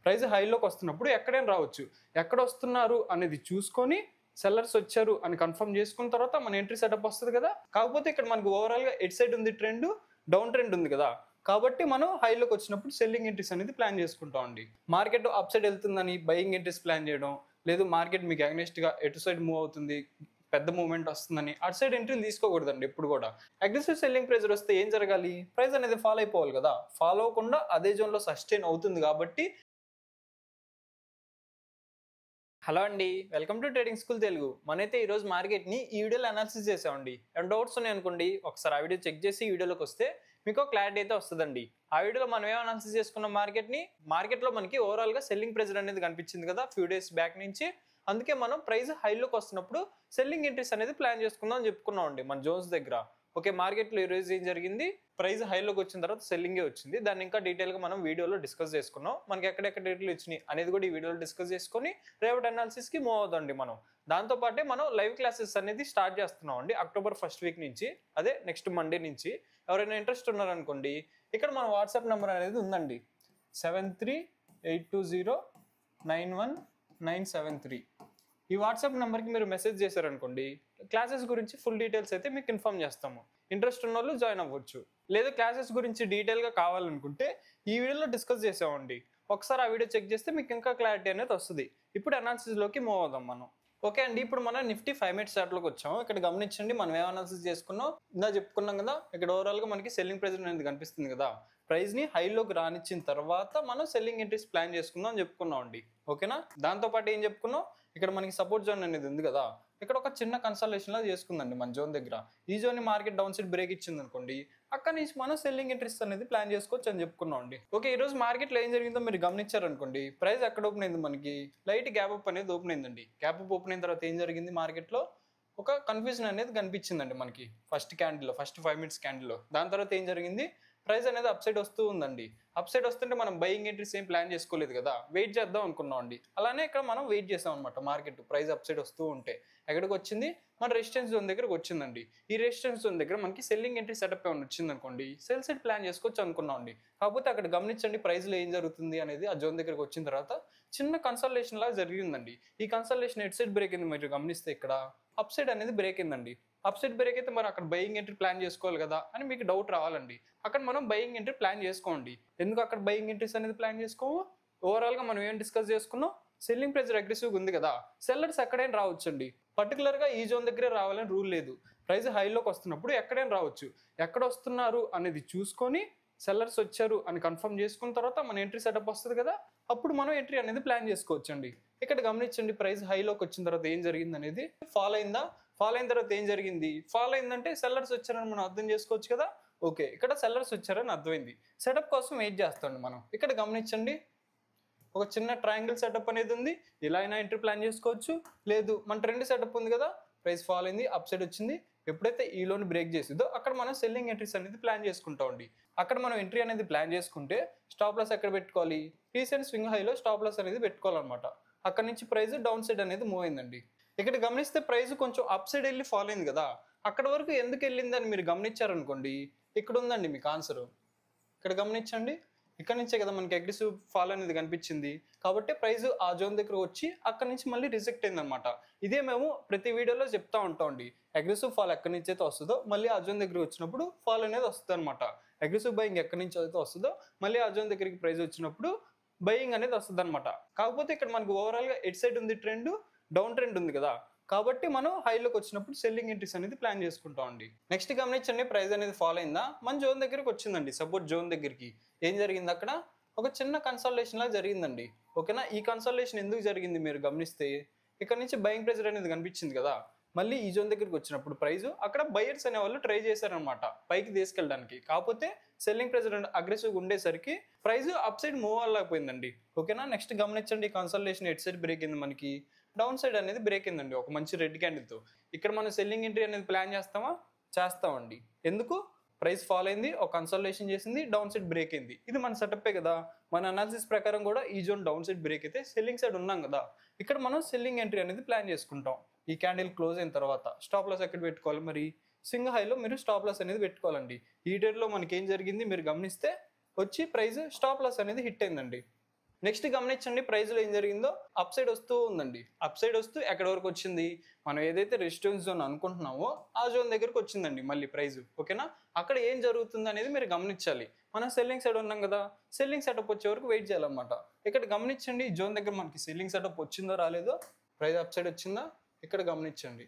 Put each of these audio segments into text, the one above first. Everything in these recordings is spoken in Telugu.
ప్రైస్ హైలోకి వస్తున్నప్పుడు ఎక్కడైనా రావచ్చు. ఎక్కడ వస్తున్నారు అనేది చూసుకొని సెల్లర్స్ వచ్చారు అని కన్ఫర్మ్ చేసుకున్న తర్వాత మన ఎంట్రీ సెటప్ వస్తుంది కదా. కాకపోతే ఇక్కడ మనకు ఓవరాల్గా ఎట్ సైడ్ ఉంది ట్రెండ్, డౌన్ ట్రెండ్ ఉంది కదా. కాబట్టి మనం హైలోకి వచ్చినప్పుడు సెల్లింగ్ ఎంట్రీస్ అనేది ప్లాన్ చేసుకుంటాం అండి. మార్కెట్ అప్ సైడ్ వెళ్తుందని బయింగ్ ఎంట్రీస్ ప్లాన్ చేయడం, లేదు మార్కెట్ మీకు అగ్నెస్ట్గా ఎటు సైడ్ మూవ్ అవుతుంది, పెద్ద మూవ్మెంట్ వస్తుందని అటు సైడ్ ఎంట్రీని తీసుకోకూడదండి ఎప్పుడు కూడా. అగ్రెసివ్ సెల్లింగ్ ప్రెజర్ వస్తే ఏం జరగాలి? ప్రైస్ అనేది ఫాలో అయిపోవాలి కదా. ఫాలో అవ్వకుండా అదే జోన్లో సస్టైన్ అవుతుంది కాబట్టి. హలో అండి, welcome to trading school Telugu. మనైతే ఈరోజు మార్కెట్ని ఈ వీడియోలో అనాలిసిస్ చేసామండి. ఏమైనా డౌట్స్ ఉన్నాయి అనుకోండి, ఒకసారి ఆ వీడియో చెక్ చేసి ఈ వీడియోలోకి వస్తే మీకు క్లారిటీ అయితే వస్తుందండి. ఆ వీడియోలో మనం ఏం అనాలిసిస్ చేసుకున్నాం, మార్కెట్లో మనకి ఓవరాల్గా సెల్లింగ్ ప్రెజర్ అనేది కనిపించింది కదా ఫ్యూ డేస్ బ్యాక్ నుంచి. అందుకే మనం ప్రైస్ హైలోకి వస్తున్నప్పుడు సెల్లింగ్ ఎంట్రీస్ అనేది ప్లాన్ చేసుకుందాం అని చెప్పుకున్నాం అండి మన జోన్స్ దగ్గర. ఓకే, మార్కెట్లో ఈరోజు ఏం జరిగింది, ప్రైస్ హైలోకి వచ్చిన తర్వాత సెల్లింగే వచ్చింది. దాన్ని ఇంకా డీటెయిల్గా మనం వీడియోలో డిస్కస్ చేసుకున్నాం. మనకి ఎక్కడెక్కడ రేట్లు వచ్చినాయి అనేది కూడా ఈ వీడియోలో డిస్కస్ చేసుకొని రేపటి అనాలిసిస్కి మూవ్ అవుతుంది మనం. దాంతోపాటే మనం లైవ్ క్లాసెస్ అనేది స్టార్ట్ చేస్తున్నాం అండి October 1st వీక్ నుంచి, అదే నెక్స్ట్ మండే నుంచి. ఎవరైనా ఇంట్రెస్ట్ ఉన్నారనుకోండి, ఇక్కడ మన వాట్సాప్ నెంబర్ అనేది ఉందండి 7382091973. ఈ వాట్సాప్ నెంబర్కి మీరు మెసేజ్ చేశారనుకోండి, క్లాసెస్ గురించి ఫుల్ డీటెయిల్స్ అయితే మీకు ఇన్ఫార్మ్ చేస్తాము. ఇంట్రెస్ట్ ఉన్న వాళ్ళు జాయిన్ అవ్వచ్చు. లేదు క్లాసెస్ గురించి డీటెయిల్గా కావాలనుకుంటే ఈ వీడియోలో డిస్కస్ చేసామండి. ఒకసారి ఆ వీడియో చెక్ చేస్తే మీకు ఇంకా క్లారిటీ అనేది వస్తుంది. ఇప్పుడు అనాలిసిస్లోకి మూవ్ అవుదాం మనం. ఓకే అండి, ఇప్పుడు మనం నిఫ్టీ 5 మినిట్స్ చార్ట్లోకి వచ్చాము. ఇక్కడ గమనించండి, మనం ఏం అనాలిసిస్ చేసుకున్నాం ఇందా చెప్పుకున్నాం కదా. ఇక్కడ ఓవరాల్గా మనకి సెల్లింగ్ ప్రెజర్ అనేది కనిపిస్తుంది కదా. ప్రైస్ని హైలోకి రానిచ్చిన తర్వాత మనం సెల్లింగ్ ఎంట్రీస్ ప్లాన్ చేసుకుందాం అని చెప్పుకున్నాం అండి. ఓకేనా, దాంతోపాటు ఏం చెప్పుకున్నాం, ఇక్కడ మనకి సపోర్ట్ జోన్ అనేది ఉంది కదా. ఇక్కడ ఒక చిన్న కన్సల్టేషన్ లా చేసుకుందండి మన జోన్ దగ్గర. ఈ zone market down side break ఇచ్చింది అనుకోండి, అక్కడ నుంచి మనం సెల్లింగ్ ఎంట్రీస్ అనేది ప్లాన్ చేసుకోవచ్చు అని చెప్పుకున్నాం అండి. ఓకే, ఈ రోజు మార్కెట్లో ఏం జరిగిందో మీరు గమనించారనుకోండి, ప్రైస్ ఎక్కడ ఓపెన్ అయింది, మనకి లైట్ గ్యాప్ అప్ అనేది ఓపెన్ అయిందండి. గ్యాప్ అప్ ఓపెన్ అయిన తర్వాత ఏం జరిగింది, మార్కెట్లో ఒక కన్ఫ్యూజన్ అనేది కనిపించిందండి మనకి ఫస్ట్ 5 మినిట్స్ క్యాండిల్లో. దాని తర్వాత ఏం జరిగింది, ప్రైస్ అనేది అప్ సైడ్ వస్తూ ఉందండి. అప్ సైడ్ వస్తుంటే మనం బయింగ్ ఎంట్రీస్ ఏం ప్లాన్ చేసుకోలేదు కదా, వెయిట్ చేద్దాం అనుకున్నాం అండి. అలానే ఇక్కడ మనం వెయిట్ చేసాం అనమాట. మార్కెట్ ప్రైస్ అప్ సైడ్ వస్తూ ఉంటే ఎక్కడికి వచ్చింది, మన రెసిస్టెన్స్ జోన్ దగ్గరకు వచ్చిందండి. ఈ రెసిస్టెన్స్ జోన్ దగ్గర మనకి సెల్లింగ్ ఎంట్రీ సెటప్ ఏమైనా వచ్చింది అనుకోండి, సెల్ సైడ్ ప్లాన్ చేసుకోవచ్చు అనుకున్నాం అండి. కాకపోతే అక్కడ గమనించండి ప్రైస్లో ఏం జరుగుతుంది అనేది. ఆ జోన్ దగ్గరకు వచ్చిన తర్వాత చిన్న కన్సల్టేషన్ లాగా జరిగిందండి. ఈ కన్సల్టేషన్ ఎట్ సైడ్ బ్రేక్ అయింది. మీరు గమనిస్తే ఇక్కడ అప్ సైడ్ అనేది బ్రేక్ అయిందండి. అప్ సైడ్ బ్రేక్ అయితే మరి అక్కడ బయింగ్ ఎంట్రీ ప్లాన్ చేసుకోవాలి కదా అని మీకు డౌట్ రావాలండి. అక్కడ మనం బయింగ్ ఎంట్రీ ప్లాన్ చేసుకోండి. ఎందుకు అక్కడ బయింగ్ ఎంట్రీస్ అనేది ప్లాన్ చేసుకోము, ఓవరాల్గా మనం ఏం డిస్కస్ చేసుకున్నాం, సెల్లింగ్ ప్రెజర్ అగ్రెసివ్గా ఉంది కదా, సెల్లర్స్ ఎక్కడైనా రావచ్చండి. పర్టికులర్గా ఈ జోన్ దగ్గరే రావాలని రూల్ లేదు. ప్రైస్ హైలోకి వస్తున్నప్పుడు ఎక్కడైనా రావచ్చు. ఎక్కడ వస్తున్నారు అనేది చూసుకొని సెల్లర్స్ వచ్చారు అని కన్ఫర్మ్ చేసుకున్న తర్వాత మన ఎంట్రీ సెటప్ వస్తుంది కదా, అప్పుడు మనం ఎంట్రీ అనేది ప్లాన్ చేసుకోవచ్చు అండి. ఇక్కడ గమనించండి, ప్రైస్ హైలోకి వచ్చిన తర్వాత ఏం జరిగింది అనేది. ఫాలో అయిన తర్వాత ఏం జరిగింది, ఫాలో అయిందంటే సెల్లర్స్ వచ్చారని మనం అర్థం చేసుకోవచ్చు కదా. ఓకే, ఇక్కడ సెల్లర్స్ వచ్చారని అర్థమైంది. సెటప్ కోసం వెయిట్ చేస్తాం మనం. ఇక్కడ గమనించండి, ఒక చిన్న ట్రయాంగిల్ సెటప్ అనేది ఉంది. ఇలా అయినా ఎంట్రీ ప్లాన్ చేసుకోవచ్చు. లేదు మన ట్రెండ్ సెటప్ ఉంది కదా, ప్రైస్ ఫాల్ అయింది, అప్ సైడ్ వచ్చింది. ఎప్పుడైతే ఈ లోన్ బ్రేక్ చేసిందో అక్కడ మనం సెల్లింగ్ ఎంట్రీస్ అనేది ప్లాన్ చేసుకుంటాం అండి. అక్కడ మనం ఎంట్రీ అనేది ప్లాన్ చేసుకుంటే స్టాప్ లాస్ ఎక్కడ పెట్టుకోవాలి, రీసెంట్ స్వింగ్ హైలో స్టాప్ లాస్ అనేది పెట్టుకోవాలన్నమాట. అక్కడ నుంచి ప్రైస్ డౌన్ సైడ్ అనేది మూవ్ అయిందండి. ఇక్కడ గమనిస్తే ప్రైస్ కొంచెం అప్ సైడ్ వెళ్ళి ఫాల్ అయింది కదా, అక్కడ వరకు ఎందుకు వెళ్ళింది అని మీరు గమనించారనుకోండి, ఇక్కడ ఉందండి మీకు ఆన్సర్. ఇక్కడ గమనించండి, ఇక్కడ నుంచే కదా మనకి అగ్రెసివ్ ఫాల్ అనేది కనిపించింది. కాబట్టి ప్రైస్ ఆ జోన్ దగ్గర వచ్చి అక్కడ నుంచి మళ్ళీ రిజెక్ట్ అయింది అనమాట. ఇదే మేము ప్రతి వీడియోలో చెప్తా ఉంటాం అండి. అగ్రెసివ్ ఫాల్ ఎక్కడి నుంచి అయితే వస్తుందో మళ్ళీ ఆ జోన్ దగ్గర వచ్చినప్పుడు ఫాల్ అనేది వస్తుంది అనమాట. అగ్రెసివ్ బయింగ్ ఎక్కడి నుంచి అయితే వస్తుందో మళ్ళీ ఆ జోన్ దగ్గరికి ప్రైస్ వచ్చినప్పుడు బయింగ్ అనేది వస్తుంది అనమాట. కాకపోతే ఇక్కడ మనకు ఓవరాల్గా ఎట్ సైడ్ ఉంది ట్రెండ్, డౌన్ ట్రెండ్ ఉంది కదా, కాబట్టి మనం హైలోకి వచ్చినప్పుడు సెల్లింగ్ ఎంట్రీస్ అనేది ప్లాన్ చేసుకుంటాం అండి. నెక్స్ట్ గమనించండి, ప్రైస్ అనేది ఫాలో అయిందా, మన జోన్ దగ్గరికి వచ్చిందండి. సపోర్ట్ జోన్ దగ్గరికి ఏం జరిగింది, అక్కడ ఒక చిన్న కన్సల్టేషన్ లా జరిగిందండి. ఓకేనా, ఈ కన్సల్టేషన్ ఎందుకు జరిగింది మీరు గమనిస్తే, ఇక్కడ నుంచి బయింగ్ ప్రెజర్ అనేది కనిపించింది కదా, మళ్ళీ ఈ జోన్ దగ్గరికి వచ్చినప్పుడు ప్రైస్ అక్కడ బయర్స్ అనే వాళ్ళు ట్రై చేశారనమాట పైకి తీసుకెళ్ళడానికి. కాకపోతే సెల్లింగ్ ప్రెజర్ అగ్రెసివ్గా ఉండేసరికి ప్రైస్ అప్ సైడ్ మూవ్ అవ్వలేకపోయిందండి. ఓకేనా, నెక్స్ట్ గమనించండి, కన్సల్టేషన్ ఎట్ సైడ్ బ్రేక్ అయింది, మనకి డౌన్ సైడ్ అనేది బ్రేక్ అయిందండి ఒక మంచి రెడ్ క్యాండిల్తో. ఇక్కడ మనం సెల్లింగ్ ఎంట్రీ అనేది ప్లాన్ చేస్తామండి. ఎందుకు, ప్రైస్ ఫాల్ అయింది, ఒక కన్సల్టేషన్ చేసింది, డౌన్ సైడ్ బ్రేక్ అయింది. ఇది మన సెటప్పే కదా. మన అనాలిసిస్ ప్రకారం కూడా ఈ జోన్ డౌన్ సైడ్ బ్రేక్ అయితే సెల్లింగ్ సైడ్ ఉన్నాం కదా, ఇక్కడ మనం సెల్లింగ్ ఎంట్రీ అనేది ప్లాన్ చేసుకుంటాం. ఈ క్యాండిల్ క్లోజ్ అయిన తర్వాత స్టాప్ లాస్ ఎక్కడ పెట్టుకోవాలి, మరి సింగ్ హైలో మీరు స్టాప్ లాస్ అనేది పెట్టుకోవాలండి. ఈ డేట్లో మనకి ఏం జరిగింది మీరు గమనిస్తే వచ్చి ప్రైస్ స్టాప్ లాస్ అనేది హిట్ అయిందండి. నెక్స్ట్ గమనించండి, ప్రైస్లో ఏం జరిగిందో అప్ సైడ్ వస్తూ ఉందండి. అప్ సైడ్ వస్తూ ఎక్కడి వరకు వచ్చింది, మనం ఏదైతే రెసిస్టెన్స్ జోన్ అనుకుంటున్నామో ఆ జోన్ దగ్గరకు వచ్చిందండి మళ్ళీ ప్రైస్. ఓకేనా, అక్కడ ఏం జరుగుతుంది అనేది మీరు గమనించాలి. మనం సెల్లింగ్ సైడ్ ఉన్నాం కదా, సెల్లింగ్ సెటప్ వచ్చే వరకు వెయిట్ చేయాలన్నమాట. ఇక్కడ గమనించండి, జోన్ దగ్గర మనకి సెల్లింగ్ సెటప్ వచ్చిందో రాలేదో, ప్రైస్ అప్ సైడ్ వచ్చిందా ఇక్కడ గమనించండి.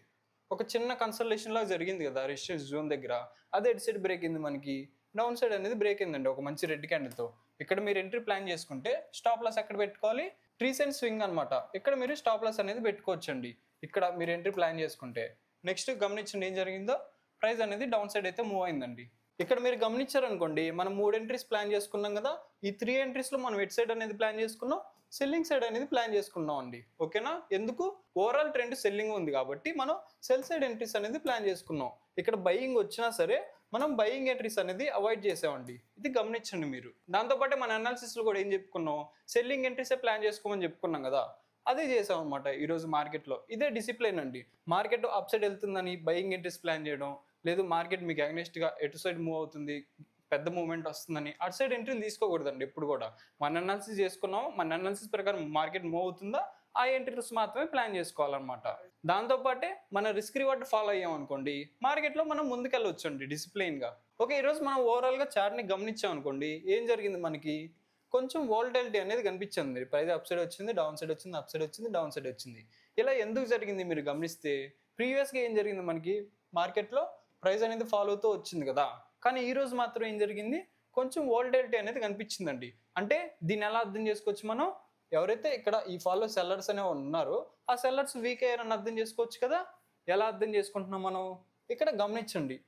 ఒక చిన్న కన్సల్టేషన్ లాగా జరిగింది కదా రెసిస్టెన్స్ జోన్ దగ్గర, అదే ఎడ్ సైడ్ బ్రేక్ అయింది, మనకి డౌన్ సైడ్ అనేది బ్రేక్ అయిందండి ఒక మంచి రెడ్ క్యాండిల్తో. ఇక్కడ మీరు ఎంట్రీ ప్లాన్ చేసుకుంటే స్టాప్ లాస్ ఎక్కడ పెట్టుకోవాలి, 3 cent స్వింగ్ అనమాట. ఇక్కడ మీరు స్టాప్ లాస్ అనేది పెట్టుకోవచ్చండి ఇక్కడ మీరు ఎంట్రీ ప్లాన్ చేసుకుంటే. నెక్స్ట్ గమనించండి ఏం జరిగిందో, ప్రైస్ అనేది డౌన్ సైడ్ అయితే మూవ్ అయిందండి. ఇక్కడ మీరు గమనించారనుకోండి, మనం 3 ఎంట్రీస్ ప్లాన్ చేసుకున్నాం కదా, ఈ 3 ఎంట్రీస్లో మనం ఎడ్ సైడ్ అనేది ప్లాన్ చేసుకున్నాం, సెల్లింగ్ సైడ్ అనేది ప్లాన్ చేసుకున్నాం అండి. ఓకేనా, ఎందుకు, ఓవరాల్ ట్రెండ్ సెల్లింగ్ ఉంది కాబట్టి మనం సెల్ సైడ్ ఎంట్రీస్ అనేది ప్లాన్ చేసుకున్నాం. ఇక్కడ బయింగ్ వచ్చినా సరే మనం బయింగ్ ఎంట్రీస్ అనేది అవాయిడ్ చేసామండి, ఇది గమనించండి మీరు. దాంతోపాటు మన అనాలిసిస్లో కూడా ఏం చెప్పుకున్నాం, సెల్లింగ్ ఎంట్రీసే ప్లాన్ చేసుకోమని చెప్పుకున్నాం కదా, అదే చేసాం అనమాట ఈరోజు మార్కెట్లో. ఇదే డిసిప్లిన్ అండి. మార్కెట్ అప్ సైడ్ వెళ్తుందని బయింగ్ ఎంట్రీస్ ప్లాన్ చేయడం, లేదు మార్కెట్ మీకు అగ్నెస్ట్గా ఎటు సైడ్ మూవ్ అవుతుంది, పెద్ద మూవ్మెంట్ వస్తుందని అటు సైడ్ ఎంట్రీలు తీసుకోకూడదండి ఎప్పుడు కూడా. మన అనాలిసిస్ చేసుకున్నాం, మన అనాలిసిస్ ప్రకారం మార్కెట్ మూవ్ అవుతుందా ఆ ఎంట్రీస్ మాత్రమే ప్లాన్ చేసుకోవాలన్నమాట. దాంతోపాటే మన రిస్క్ రివార్డ్ ఫాలో అయ్యాం అనుకోండి, మార్కెట్లో మనం ముందుకెళ్ళవచ్చు అండి డిసిప్లైన్గా. ఓకే, ఈరోజు మనం ఓవరాల్గా చార్ట్ని గమనించాం అనుకోండి, ఏం జరిగింది, మనకి కొంచెం వోల్టాలిటీ అనేది కనిపించింది. ప్రైస్ అప్ సైడ్ వచ్చింది, డౌన్ సైడ్ వచ్చింది, అప్ సైడ్ వచ్చింది, డౌన్ సైడ్ వచ్చింది. ఇలా ఎందుకు జరిగింది మీరు గమనిస్తే, ప్రీవియస్గా ఏం జరిగింది, మనకి మార్కెట్లో ప్రైస్ అనేది ఫాలో అవుతూ వచ్చింది కదా, కానీ ఈ రోజు మాత్రం ఏం జరిగింది, కొంచెం వోల్టాలిటీ అనేది కనిపించిందండి. అంటే దీన్ని ఎలా అర్థం చేసుకోవచ్చు మనం, ఎవరైతే ఇక్కడ ఈ ఫాలో సెల్లర్స్ అనేవి ఉన్నారో ఆ సెల్లర్స్ వీక్ అయ్యారని అర్థం చేసుకోవచ్చు కదా. ఎలా అర్థం చేసుకుంటున్నాం మనం, ఇక్కడ గమనించండి,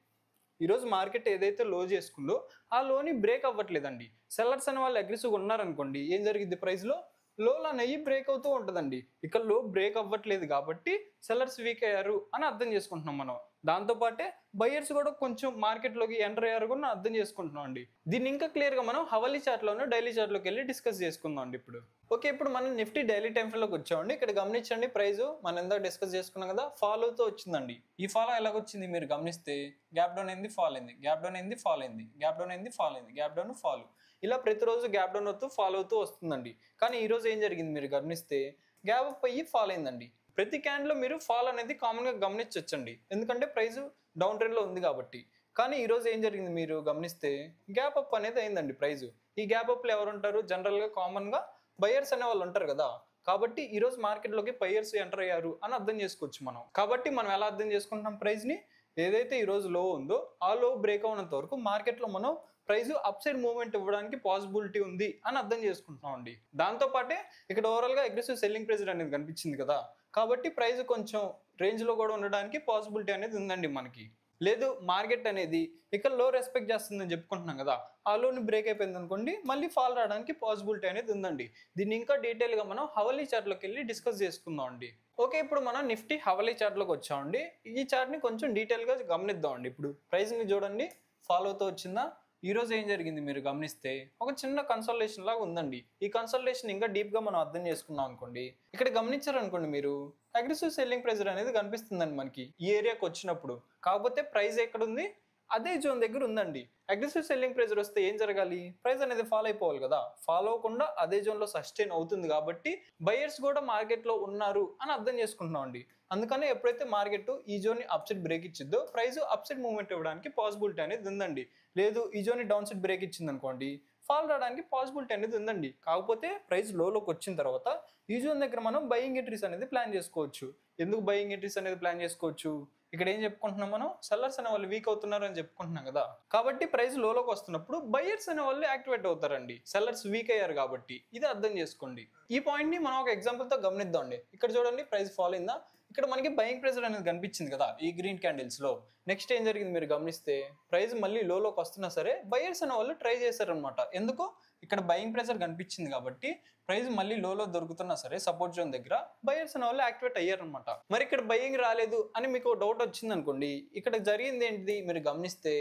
ఈరోజు మార్కెట్ ఏదైతే లో చేసుకుందో ఆ లోని బ్రేక్ అవ్వట్లేదండి. సెల్లర్స్ అనే వాళ్ళు అగ్రెసివ్గా ఉన్నారనుకోండి, ఏం జరిగింది, ప్రైస్లో లోలో అనేవి బ్రేక్ అవుతూ ఉంటుందండి. ఇక్కడ లో బ్రేక్ అవ్వట్లేదు కాబట్టి సెల్లర్స్ వీక్ అయ్యారు అని అర్థం చేసుకుంటున్నాం మనం. దాంతోపాటే బయర్స్ కూడా కొంచెం మార్కెట్లోకి ఎంటర్ అయ్యారు కూడా అర్థం చేసుకుంటున్నాం అండి. దీన్ని ఇంకా క్లియర్గా మనం హవర్లీ చార్ట్లోనూ డైలీ చార్ట్లోకి వెళ్ళి డిస్కస్ చేసుకుందాం అండి ఇప్పుడు. ఓకే, ఇప్పుడు మనం నిఫ్టీ డైలీ టైం ఫ్రేమ్లోకి వచ్చామండి. ఇక్కడ గమనించండి, ప్రైస్ మనం ఎంత డిస్కస్ చేసుకున్నాం కదా, ఫాలో అవుతూ వచ్చిందండి. ఈ ఫాలో ఎలాగొచ్చింది మీరు గమనిస్తే, గ్యాప్ డౌన్ అయింది, ఫాల్ అయింది, గ్యాప్ డౌన్ అయింది, ఫాల్ అయింది, గ్యాప్ డౌన్ అయింది, ఫాల్ అయింది, గ్యాప్ డౌన్ ఫాల్, ఇలా ప్రతిరోజు గ్యాప్ డౌన్ అవుతూ ఫాలో అవుతూ వస్తుందండి. కానీ ఈరోజు ఏం జరిగింది మీరు గమనిస్తే, గ్యాప్ అప్ అయ్యి ఫాల్ అయిందండి. ప్రతి క్యాండిల్లో మీరు ఫాల్ అనేది కామన్గా గమనించవచ్చండి, ఎందుకంటే ప్రైస్ డౌన్ ట్రెండ్లో ఉంది కాబట్టి. కానీ ఈరోజు ఏం జరిగింది మీరు గమనిస్తే, గ్యాప్ అప్ అనేది అయిందండి ప్రైస్. ఈ గ్యాప్ అప్లో ఎవరు ఉంటారు, జనరల్గా కామన్గా బయర్స్ అనే వాళ్ళు ఉంటారు కదా, కాబట్టి ఈరోజు మార్కెట్లోకి బయర్స్ ఎంటర్ అయ్యారు అని అర్థం చేసుకోవచ్చు మనం. కాబట్టి మనం ఎలా అర్థం చేసుకుంటున్నాం, ప్రైస్ని ఏదైతే ఈరోజు లో ఉందో ఆ లో బ్రేక్ అవునంత వరకు మార్కెట్లో మనం ప్రైస్ అప్ సైడ్ మూవ్మెంట్ ఇవ్వడానికి పాసిబిలిటీ ఉంది అని అర్థం చేసుకుంటున్నాం అండి. దాంతోపాటే ఇక్కడ ఓవరాల్గా అగ్రెసివ్ సెల్లింగ్ ప్రెజర్ అనేది కనిపించింది కదా, కాబట్టి ప్రైస్ కొంచెం రేంజ్లో కూడా ఉండడానికి పాసిబిలిటీ అనేది ఉందండి మనకి. లేదు మార్కెట్ అనేది ఇక్కడ లో రెస్పెక్ట్ చేస్తుందని చెప్పుకుంటున్నాం కదా, ఆ లోని బ్రేక్ అయిపోయింది అనుకోండి, మళ్ళీ ఫాల్ రావడానికి పాసిబిలిటీ అనేది ఉందండి. దీన్ని ఇంకా డీటెయిల్గా మనం హవర్లీ చార్ట్లోకి వెళ్ళి డిస్కస్ చేసుకుందాం అండి. ఓకే, ఇప్పుడు మనం నిఫ్టీ హవర్లీ చార్ట్లోకి వచ్చామండి. ఈ చార్ట్ని కొంచెం డీటెయిల్గా గమనిద్దాం అండి. ఇప్పుడు ప్రైస్ని చూడండి, ఫాలో అవుతూ వచ్చిందా. ఈరోజు ఏం జరిగింది మీరు గమనిస్తే, ఒక చిన్న కన్సల్టేషన్ లాగా ఉందండి. ఈ కన్సల్టేషన్ ఇంకా డీప్గా మనం అర్థం చేసుకున్నాం అనుకోండి, ఇక్కడ గమనించారనుకోండి మీరు, అగ్రెసివ్ సెల్లింగ్ ప్రెజర్ అనేది కనిపిస్తుందండి మనకి ఈ ఏరియాకి వచ్చినప్పుడు. కాకపోతే ప్రైస్ ఎక్కడ ఉంది, అదే జోన్ దగ్గర ఉందండి. అగ్రెసివ్ సెల్లింగ్ ప్రెజర్ వస్తే ఏం జరగాలి, ప్రైస్ అనేది ఫాలో అయిపోవాలి కదా, ఫాలో అవ్వకుండా అదే జోన్లో సస్టైన్ అవుతుంది కాబట్టి బయర్స్ కూడా మార్కెట్లో ఉన్నారు అని అర్థం చేసుకుంటున్నాం అండి. అందుకనే ఎప్పుడైతే మార్కెట్ ఈ జోన్ని అప్ సైడ్ బ్రేక్ ఇచ్చిద్దో ప్రైస్ అప్ సైడ్ మూవ్మెంట్ ఇవ్వడానికి పాసిబిలిటీ అనేది ఉందండి. లేదు ఈ జోన్ని డౌన్ సైడ్ బ్రేక్ ఇచ్చింది అనుకోండి, ఫాల్ రావడానికి పాసిబిలిటీ అనేది ఉందండి. కాకపోతే ప్రైస్ లోకి వచ్చిన తర్వాత ఈ జోన్ దగ్గర మనం బయింగ్ ఎంట్రీస్ అనేది ప్లాన్ చేసుకోవచ్చు. ఎందుకు బయింగ్ ఎంట్రీస్ అనేది ప్లాన్ చేసుకోవచ్చు, ఇక్కడ ఏం చెప్పుకుంటున్నాం మనం, సెల్లర్స్ అనే వాళ్ళు వీక్ అవుతున్నారు అని చెప్పుకుంటున్నాం కదా, కాబట్టి ప్రైస్ లోకి వస్తున్నప్పుడు బయర్స్ అనే వాళ్ళు యాక్టివేట్ అవుతారండి, సెల్లర్స్ వీక్ అయ్యారు కాబట్టి. ఇది అర్థం చేసుకోండి. ఈ పాయింట్ ని మనం ఒక ఎగ్జాంపుల్ తో గమనిద్దాం అండి. ఇక్కడ చూడండి, ప్రైస్ ఫాల్ అయిందా, ఇక్కడ మనకి బయింగ్ ప్రెజర్ అనేది కనిపించింది కదా ఈ గ్రీన్ క్యాండిల్స్ లో. నెక్స్ట్ ఏం జరిగింది మీరు గమనిస్తే, ప్రైస్ మళ్ళీ లోకి వస్తున్నా సరే బయర్స్ అనే వాళ్ళు ట్రై చేశారనమాట. ఎందుకు, ఇక్కడ బయింగ్ ప్రెజర్ కనిపించింది కాబట్టి ప్రైస్ మళ్ళీ లోలో దొరుకుతున్నా సరే సపోర్ట్ జోన్ దగ్గర బయర్స్ అనే వాళ్ళు యాక్టివేట్ అయ్యారనమాట. మరి ఇక్కడ బయింగ్ రాలేదు అని మీకు డౌట్ వచ్చింది అనుకోండి, ఇక్కడ జరిగింది ఏంటిది మీరు గమనిస్తే,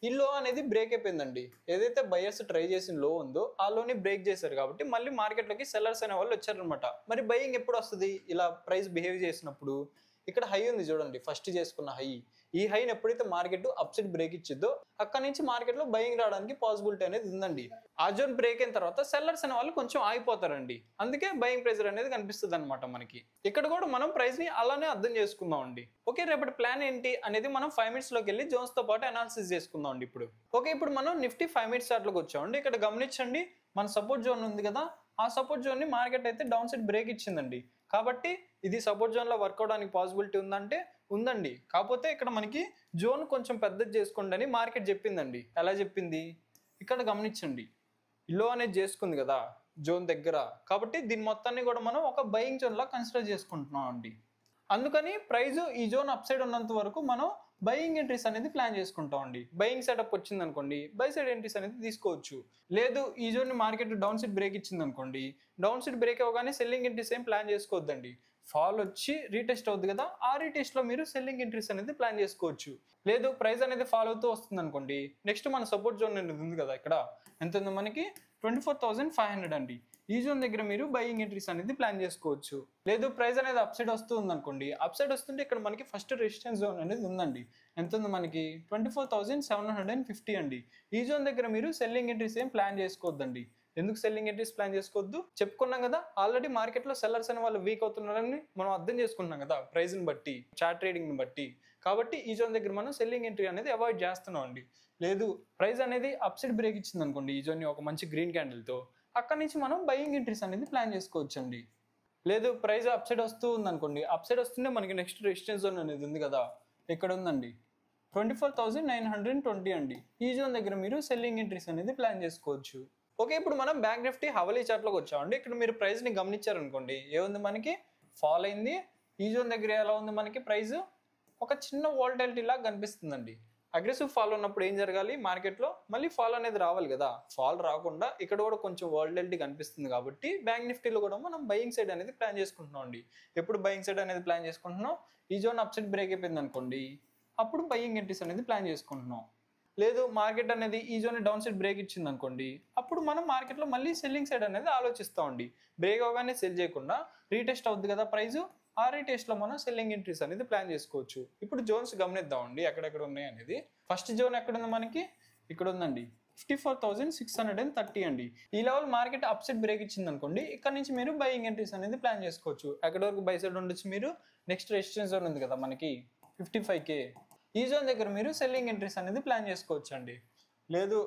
ఈ లో అనేది బ్రేక్ అయిపోయిందండి. ఏదైతే బయర్స్ ట్రై చేసిన లో ఉందో ఆ లోని బ్రేక్ చేశారు కాబట్టి మళ్ళీ మార్కెట్లోకి సెల్లర్స్ అనే వాళ్ళు వచ్చారనమాట. మరి బయింగ్ ఎప్పుడు వస్తుంది, ఇలా ప్రైస్ బిహేవ్ చేసినప్పుడు, ఇక్కడ హై ఉంది చూడండి, ఫస్ట్ చేసుకున్న హై. ఈ హైని ఎప్పుడైతే మార్కెట్ అప్ సైడ్ బ్రేక్ ఇచ్చిద్దో అక్కడ నుంచి మార్కెట్ లో బయింగ్ రావడానికి పాసిబిలిటీ అనేది ఉందండి. ఆ జోన్ బ్రేక్ అయిన తర్వాత సెల్లర్స్ అనే వాళ్ళు కొంచెం ఆగిపోతారండి, అందుకే బయింగ్ ప్రెజర్ అనేది కనిపిస్తుంది అనమాట మనకి. ఇక్కడ కూడా మనం ప్రైస్ ని అలానే అర్థం చేసుకుందాం అండి. ఓకే, రేపటి ప్లాన్ ఏంటి అనేది మనం 5 minutes లోకి వెళ్ళి జోన్స్ తో పాటు అనాలిసిస్ చేసుకుందాం అండి ఇప్పుడు. ఓకే, ఇప్పుడు మనం నిఫ్టీ 5 minutes చార్ట్ లోకి వచ్చామండి. ఇక్కడ గమనించండి, మన సపోర్ట్ జోన్ ఉంది కదా, ఆ సపోర్ట్ జోన్ ని మార్కెట్ అయితే డౌన్ సైడ్ బ్రేక్ ఇచ్చిందండి. కాబట్టి ఇది సపోర్ట్ జోన్ లో వర్క్ అవడానికి పాసిబిలిటీ ఉందంటే ఉందండి. కాకపోతే ఇక్కడ మనకి జోన్ కొంచెం పెద్దది చేసుకోండి అని మార్కెట్ చెప్పిందండి. ఎలా చెప్పింది ఇక్కడ గమనించండి, లో అనేది చేసుకుంది కదా జోన్ దగ్గర, కాబట్టి దీని మొత్తాన్ని కూడా మనం ఒక బయింగ్ జోన్ లా కన్సిడర్ చేసుకుంటున్నాం అండి. అందుకని ప్రైస్ ఈ జోన్ అప్ సైడ్ ఉన్నంత వరకు మనం బయింగ్ ఎంట్రీస్ అనేది ప్లాన్ చేసుకుంటాం అండి. బయింగ్ సెటప్ వచ్చింది అనుకోండి, బై సైడ్ ఎంట్రీస్ అనేది తీసుకోవచ్చు. లేదు ఈ zone market down side break ఇచ్చింది అనుకోండి, డౌన్ సైడ్ బ్రేక్ అవ్వగానే సెల్లింగ్ ఎంట్రీస్ ఏం ప్లాన్ చేసుకోవద్దండి. ఫాల్ వచ్చి రీటెస్ట్ అవుతుంది కదా, ఆ రీటెస్ట్ లో మీరు సెల్లింగ్ ఎంట్రీస్ అనేది ప్లాన్ చేసుకోవచ్చు. లేదు ప్రైస్ అనేది ఫాల్ అవుతూ వస్తుంది అనుకోండి, నెక్స్ట్ మన సపోర్ట్ జోన్ అనేది ఉంది కదా, ఇక్కడ ఎంత ఉంది మనకి 24,500 అండి. ఈ జోన్ దగ్గర మీరు బయింగ్ ఎంట్రీస్ అనేది ప్లాన్ చేసుకోవచ్చు. లేదు ప్రైస్ అనేది అప్ సైడ్ వస్తూ ఉంది అనుకోండి, అప్ సైడ్ వస్తుంటే ఇక్కడ మనకి ఫస్ట్ రెసిస్టెన్స్ జోన్ అనేది ఉందండి. ఎంత ఉంది మనకి 24,750 అండి. ఈ జోన్ దగ్గర మీరు సెల్లింగ్ ఎంట్రీస్ ఏం ప్లాన్ చేసుకోవద్దండి. ఎందుకు సెల్లింగ్ ఎంట్రీస్ ప్లాన్ చేసుకోవద్దు చెప్పుకున్నాం కదా, ఆల్రెడీ మార్కెట్ లో సెల్లర్స్ అనే వాళ్ళు వీక్ అవుతున్నారని మనం అర్థం చేసుకున్నాం కదా ప్రైస్ ని బట్టి, చార్ట్ ట్రేడింగ్ ని బట్టి. కాబట్టి ఈ జోన్ దగ్గర మనం సెల్లింగ్ ఎంట్రీ అనేది అవాయిడ్ చేస్తున్నాం అండి. లేదు ప్రైస్ అనేది అప్ సైడ్ బ్రేక్ ఇచ్చింది అనుకోండి, ఈ జోన్ ఒక మంచి గ్రీన్ క్యాండిల్ తో, అక్కడ నుంచి మనం బయింగ్ ఎంట్రీస్ అనేది ప్లాన్ చేసుకోవచ్చు అండి. లేదు ప్రైస్ అప్ సైడ్ వస్తూ ఉంది అనుకోండి, అప్ సైడ్ వస్తుంటే మనకి నెక్స్ట్ రెసిస్టెన్స్ జోన్ అనేది ఉంది కదా, ఇక్కడ ఉందండి 24,920 అండి. ఈ జోన్ దగ్గర మీరు సెల్లింగ్ ఎంట్రీస్ అనేది ప్లాన్ చేసుకోవచ్చు. ఓకే, ఇప్పుడు మనం బ్యాంక్ నిఫ్టీ హవలీ చార్ట్లోకి వచ్చామండి. ఇక్కడ మీరు ప్రైస్ ని గమనించారనుకోండి, ఏముంది మనకి ఫాల్ అయింది. ఈ జోన్ దగ్గర ఎలా ఉంది మనకి ప్రైస్ ఒక చిన్న వాలటిలిటీ లాగా కనిపిస్తుందండి. అగ్రెసివ్ ఫాల్ ఉన్నప్పుడు ఏం జరగాలి, మార్కెట్లో మళ్ళీ ఫాల్ అనేది రావాలి కదా, ఫాల్ రాకుండా ఇక్కడ కూడా కొంచెం వాలటిలిటీ కనిపిస్తుంది. కాబట్టి బ్యాంక్ నిఫ్టీలో కూడా మనం బయింగ్ సైడ్ అనేది ప్లాన్ చేసుకుంటున్నాం అండి. ఎప్పుడు బయింగ్ సైడ్ అనేది ప్లాన్ చేసుకుంటున్నాం, ఈ జోన్ అప్ సైడ్ బ్రేక్ అయిపోయింది అనుకోండి, అప్పుడు బయింగ్ ఎంట్రీస్ అనేది ప్లాన్ చేసుకుంటున్నాం. లేదు మార్కెట్ అనేది ఈ జోన్ డౌన్ సైడ్ బ్రేక్ ఇచ్చింది అనుకోండి, అప్పుడు మనం మార్కెట్లో మళ్ళీ సెల్లింగ్ సైడ్ అనేది ఆలోచిస్తామండి. బ్రేక్ అవగానే సెల్ చేయకుండా రీటెస్ట్ అవుద్ది కదా ప్రైస్, ఆ రీటెస్ట్ లో మనం సెల్లింగ్ ఎంట్రీస్ అనేది ప్లాన్ చేసుకోవచ్చు. ఇప్పుడు జోన్స్ గమనిద్దామండి ఎక్కడెక్కడ ఉన్నాయి అనేది. ఫస్ట్ జోన్ ఎక్కడ ఉంది మనకి, ఇక్కడ ఉందండి 54,630 అండి. ఈ level market up side break ఇచ్చింది అనుకోండి, ఇక్కడ నుంచి మీరు బయింగ్ ఎంట్రీస్ అనేది ప్లాన్ చేసుకోవచ్చు. ఎక్కడ వరకు బై సైడ్ ఉండొచ్చు మీరు, నెక్స్ట్ రెసిస్టెన్స్ జోన్ ఉంది కదా మనకి 55K, ఈ జోన్ దగ్గర మీరు సెల్లింగ్ ఎంట్రీస్ అనేది ప్లాన్ చేసుకోవచ్చు అండి. లేదు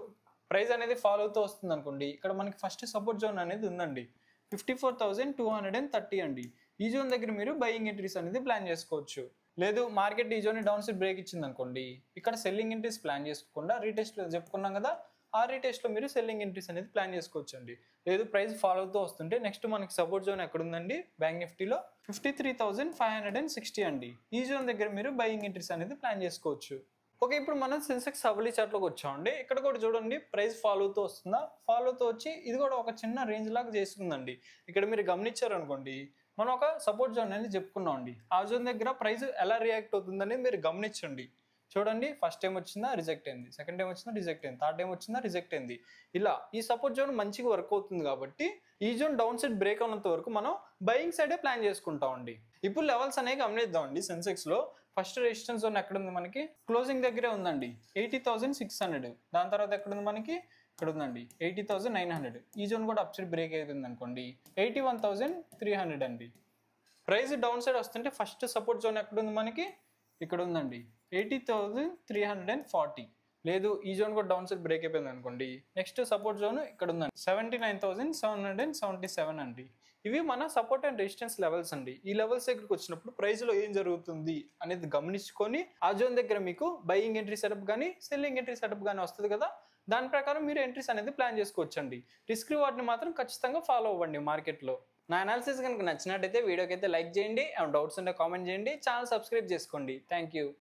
ప్రైస్ అనేది ఫాలో అవుతూ వస్తుంది అనుకోండి, ఇక్కడ మనకి ఫస్ట్ సపోర్ట్ జోన్ అనేది ఉందండి 54,230 అండి. ఈ జోన్ దగ్గర మీరు బయింగ్ ఎంట్రీస్ అనేది ప్లాన్ చేసుకోవచ్చు. లేదు మార్కెట్ ఈ జోన్ డౌన్ సైడ్ బ్రేక్ ఇచ్చింది అనుకోండి, ఇక్కడ సెల్లింగ్ ఎంట్రీస్ ప్లాన్ చేసుకోకుండా రీటెస్ట్ చెప్పుకున్నాం కదా, ఆ రీటెస్ట్ లో మీరు సెల్లింగ్ ఎంట్రీస్ అనేది ప్లాన్ చేసుకోవచ్చు అండి. లేదు ప్రైస్ ఫాలో అవుతూ వస్తుంటే నెక్స్ట్ మనకి సపోర్ట్ జోన్ ఎక్కడ ఉందండి బ్యాంక్ నిఫ్టీలో 53,560 అండి. ఈ జోన్ దగ్గర మీరు బయింగ్ ఎంట్రీస్ అనేది ప్లాన్ చేసుకోవచ్చు. ఓకే, ఇప్పుడు మనం సెన్సెక్స్ హవలీ చార్ట్లోకి వచ్చామండి. ఇక్కడ కూడా చూడండి ప్రైస్ ఫాలో అవుతూ వస్తుందా, ఫాలో అవుతూ వచ్చి ఇది కూడా ఒక చిన్న రేంజ్ లాగా చేసుకుందండి. ఇక్కడ మీరు గమనించారనుకోండి, మనం ఒక సపోర్ట్ జోన్ అనేది చెప్పుకున్నాం అండి. ఆ జోన్ దగ్గర ప్రైస్ ఎలా రియాక్ట్ అవుతుందని మీరు గమనించండి. చూడండి ఫస్ట్ టైం వచ్చిందా రిజెక్ట్ అయింది, సెకండ్ టైం వచ్చిందా రిజెక్ట్ అయింది, థర్డ్ టైం వచ్చిందా రిజెక్ట్ అయింది. ఇలా ఈ సపోర్ట్ జోన్ మంచిగా వర్క్ అవుతుంది కాబట్టి ఈ జోన్ డౌన్ సైడ్ బ్రేక్ అవునంత వరకు మనం బయింగ్ సైడే ప్లాన్ చేసుకుంటాం అండి. ఇప్పుడు లెవెల్స్ అనేవి గమనిద్దాం అండి. సెన్సెక్స్ లో ఫస్ట్ రెసిస్టెన్స్ జోన్ ఎక్కడ ఉంది మనకి, క్లోజింగ్ దగ్గరే ఉందండి 80,600. దాని తర్వాత ఎక్కడ ఉంది మనకి, ఇక్కడ ఉందండి 80,900. ఈ జోన్ కూడా అప్ సైడ్ బ్రేక్ అవుతుంది అనుకోండి 81,300 అండి. ప్రైస్ డౌన్ సైడ్ వస్తుంటే ఫస్ట్ సపోర్ట్ జోన్ ఎక్కడ ఉంది మనకి, ఇక్కడ ఉందండి 80,340. లేదు ఈ జోన్ కూడా డౌన్ సైడ్ బ్రేక్ అయిపోయింది అనుకోండి, నెక్స్ట్ సపోర్ట్ జోన్ ఇక్కడ ఉందండి 79,777 అండి. ఇవి మన సపోర్ట్ అండ్ రెసిస్టెన్స్ లెవెల్స్ అండి. ఈ లెవెల్స్ దగ్గరికి వచ్చినప్పుడు ప్రైస్ లో ఏం జరుగుతుంది అనేది గమనించుకొని ఆ జోన్ దగ్గర మీకు బయింగ్ ఎంట్రీ సెటప్ కానీ సెల్లింగ్ ఎంట్రీ సెటప్ కానీ వస్తుంది కదా, దాని ప్రకారం మీరు ఎంట్రీస్ అనేది ప్లాన్ చేసుకోవచ్చండి. రిస్క్ రివార్డ్ని మాత్రం ఖచ్చితంగా ఫాలో అవ్వండి మార్కెట్లో. నా అనాలిసిస్ కనుక నచ్చినట్టయితే వీడియోకి అయితే లైక్ చేయండి, ఏమైనా డౌట్స్ ఉంటే కామెంట్ చేయండి, ఛానల్ సబ్స్క్రైబ్ చేసుకోండి. Thank you.